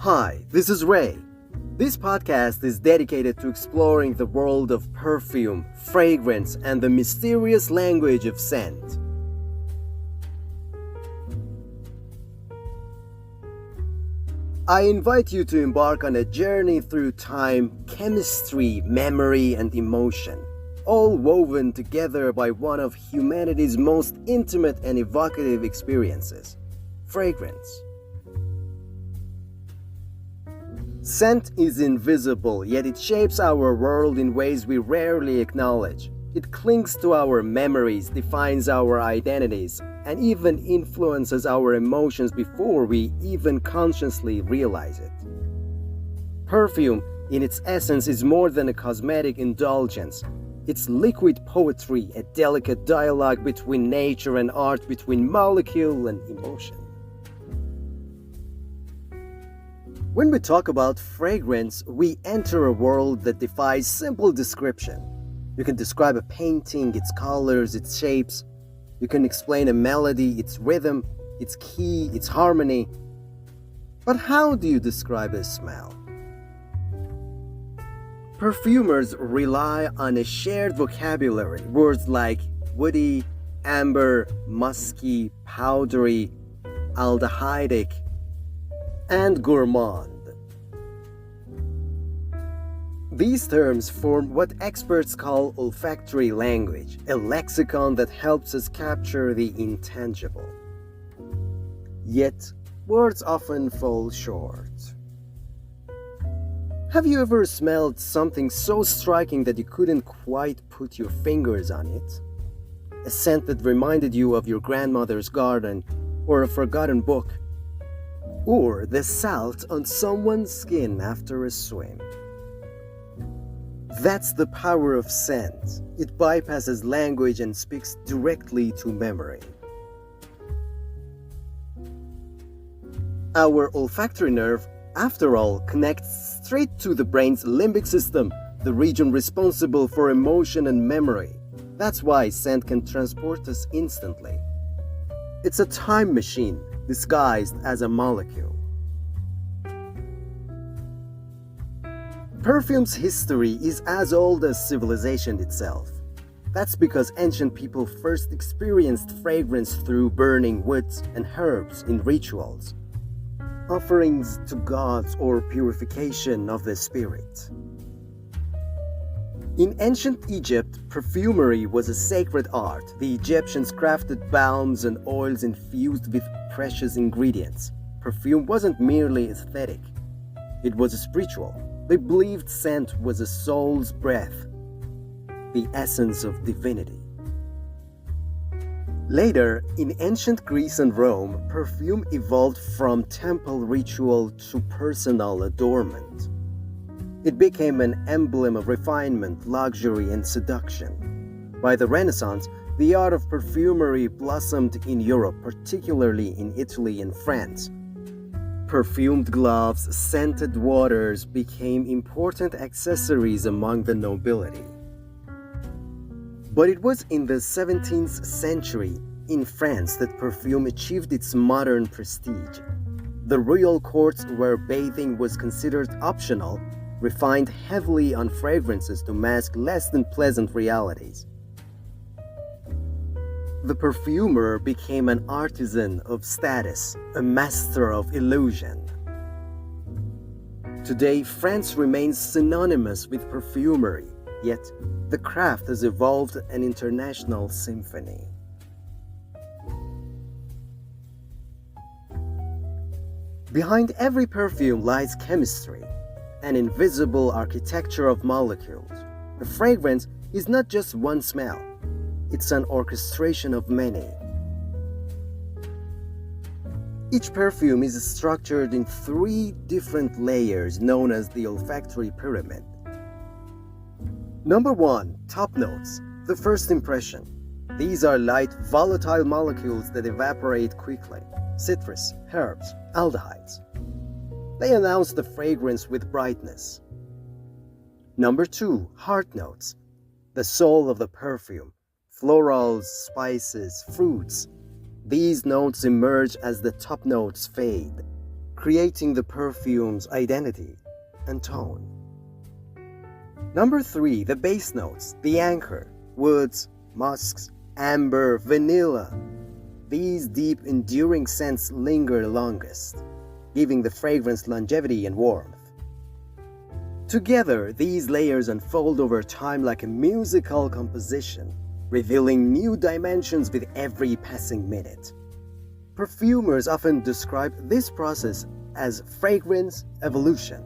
Hi, this is Ray. This podcast is dedicated to exploring the world of perfume, fragrance, and the mysterious language of scent. I invite you to embark on a journey through time, chemistry, memory, and emotion, all woven together by one of humanity's most intimate and evocative experiences: fragrance. Scent is invisible, yet it shapes our world in ways we rarely acknowledge. It clings to our memories, defines our identities, and even influences our emotions before we even consciously realize it. Perfume, in its essence, is more than a cosmetic indulgence. It's liquid poetry, a delicate dialogue between nature and art, between molecule and emotion. When we talk about fragrance, we enter a world that defies simple description. You can describe a painting, its colors, its shapes. You can explain a melody, its rhythm, its key, its harmony. But how do you describe a smell? Perfumers rely on a shared vocabulary, words like woody, amber, musky, powdery, aldehydic, and gourmand. These terms form what experts call olfactory language, a lexicon that helps us capture the intangible. Yet, words often fall short. Have you ever smelled something so striking that you couldn't quite put your fingers on it? A scent that reminded you of your grandmother's garden, or a forgotten book, or the salt on someone's skin after a swim. That's the power of scent. It bypasses language and speaks directly to memory. Our olfactory nerve, after all, connects straight to the brain's limbic system, the region responsible for emotion and memory. That's why scent can transport us instantly. It's a time machine disguised as a molecule. Perfume's history is as old as civilization itself. That's because ancient people first experienced fragrance through burning woods and herbs in rituals, offerings to gods or purification of the spirit. In ancient Egypt, perfumery was a sacred art. The Egyptians crafted balms and oils infused with precious ingredients. Perfume wasn't merely aesthetic, it was spiritual. They believed scent was a soul's breath, the essence of divinity. Later, in ancient Greece and Rome, perfume evolved from temple ritual to personal adornment. It became an emblem of refinement, luxury, and seduction. By the Renaissance, the art of perfumery blossomed in Europe, particularly in Italy and France. Perfumed gloves, scented waters became important accessories among the nobility. But it was in the 17th century in France that perfume achieved its modern prestige. The royal courts, where bathing was considered optional, refined heavily on fragrances to mask less than pleasant realities. The perfumer became an artisan of status, a master of illusion. Today, France remains synonymous with perfumery, yet the craft has evolved an international symphony. Behind every perfume lies chemistry, an invisible architecture of molecules. A fragrance is not just one smell. It's an orchestration of many. Each perfume is structured in 3 different layers known as the olfactory pyramid. Number 1, top notes, the first impression. These are light, volatile molecules that evaporate quickly. Citrus, herbs, aldehydes. They announce the fragrance with brightness. Number 2, heart notes, the soul of the perfume. Florals, spices, fruits. These notes emerge as the top notes fade. creating the perfume's identity and tone. Number 3, the base notes, the anchor, woods, musks, amber, vanilla. These deep, enduring scents linger longest, giving the fragrance longevity and warmth. Together, these layers unfold over time like a musical composition, revealing new dimensions with every passing minute. Perfumers often describe this process as fragrance evolution,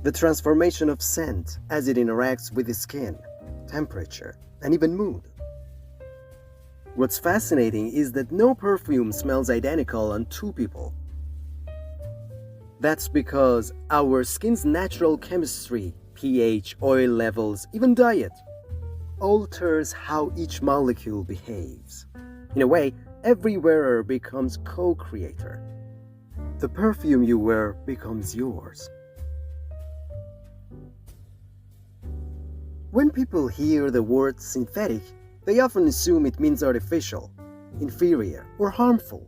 the transformation of scent as it interacts with the skin, temperature, and even mood. What's fascinating is that no perfume smells identical on two people. That's because our skin's natural chemistry, pH, oil levels, even diet, alters how each molecule behaves. In a way, every wearer becomes co-creator. The perfume you wear becomes yours. When people hear the word synthetic, they often assume it means artificial, inferior, or harmful.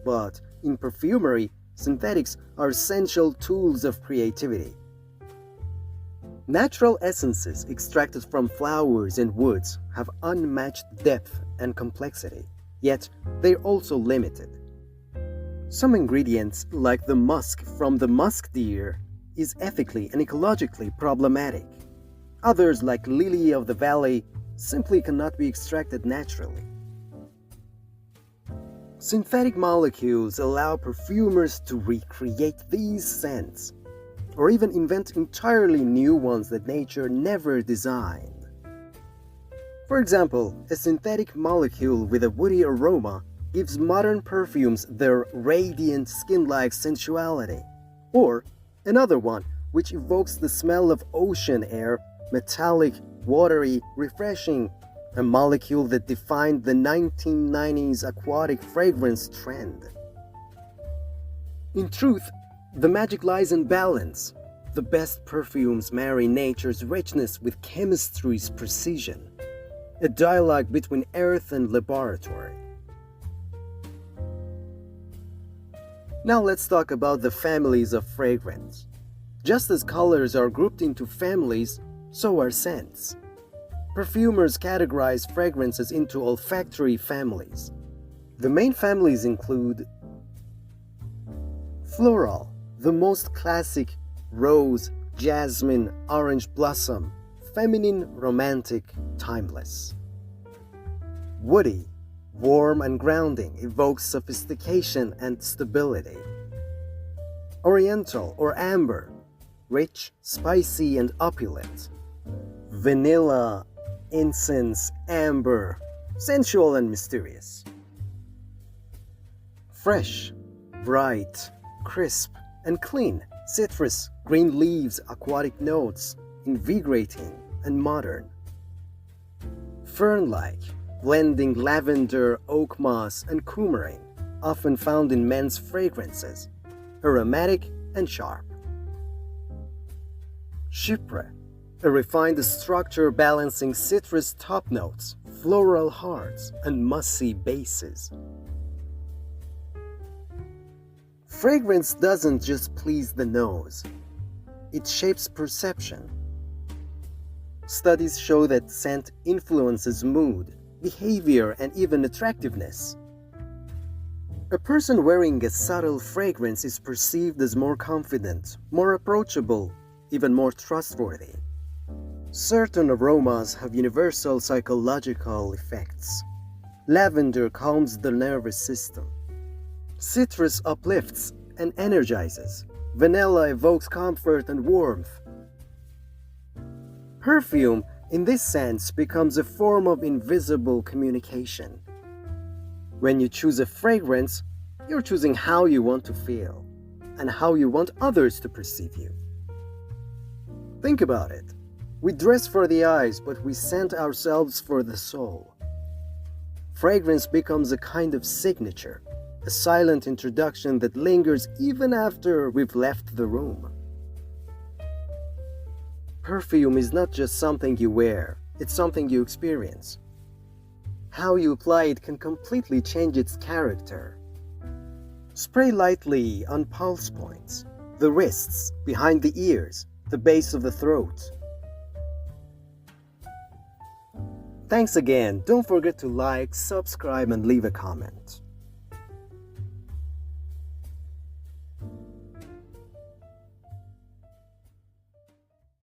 But in perfumery, synthetics are essential tools of creativity. Natural essences extracted from flowers and woods have unmatched depth and complexity, yet they're also limited. Some ingredients, like the musk from the musk deer, is ethically and ecologically problematic. Others, like lily of the valley, simply cannot be extracted naturally. Synthetic molecules allow perfumers to recreate these scents, or even invent entirely new ones that nature never designed. For example, a synthetic molecule with a woody aroma gives modern perfumes their radiant skin-like sensuality, or another one which evokes the smell of ocean air, metallic, watery, refreshing, a molecule that defined the 1990s aquatic fragrance trend. In truth, the magic lies in balance. The best perfumes marry nature's richness with chemistry's precision, a dialogue between earth and laboratory. Now let's talk about the families of fragrance. Just as colors are grouped into families, so are scents. Perfumers categorize fragrances into olfactory families. The main families include floral, the most classic, rose, jasmine, orange blossom, feminine, romantic, timeless. Woody, warm and grounding, evokes sophistication and stability. Oriental or amber, rich, spicy, and opulent. Vanilla, incense, amber, sensual and mysterious. Fresh, bright, crisp, and clean, citrus, green leaves, aquatic notes, invigorating and modern. Fern-like, blending lavender, oak moss, and coumarin, often found in men's fragrances, aromatic and sharp. Chypre, a refined structure balancing citrus top notes, floral hearts, and mossy bases. Fragrance doesn't just please the nose, it shapes perception. Studies show that scent influences mood, behavior, and even attractiveness. A person wearing a subtle fragrance is perceived as more confident, more approachable, even more trustworthy. Certain aromas have universal psychological effects. Lavender calms the nervous system. Citrus uplifts and energizes. Vanilla evokes comfort and warmth. Perfume, in this sense, becomes a form of invisible communication. When you choose a fragrance, you're choosing how you want to feel and how you want others to perceive you. Think about it. We dress for the eyes, but we scent ourselves for the soul. Fragrance becomes a kind of signature, a silent introduction that lingers even after we've left the room. Perfume is not just something you wear, it's something you experience. How you apply it can completely change its character. Spray lightly on pulse points, the wrists, behind the ears, the base of the throat. Thanks again. Don't forget to like, subscribe, and leave a comment.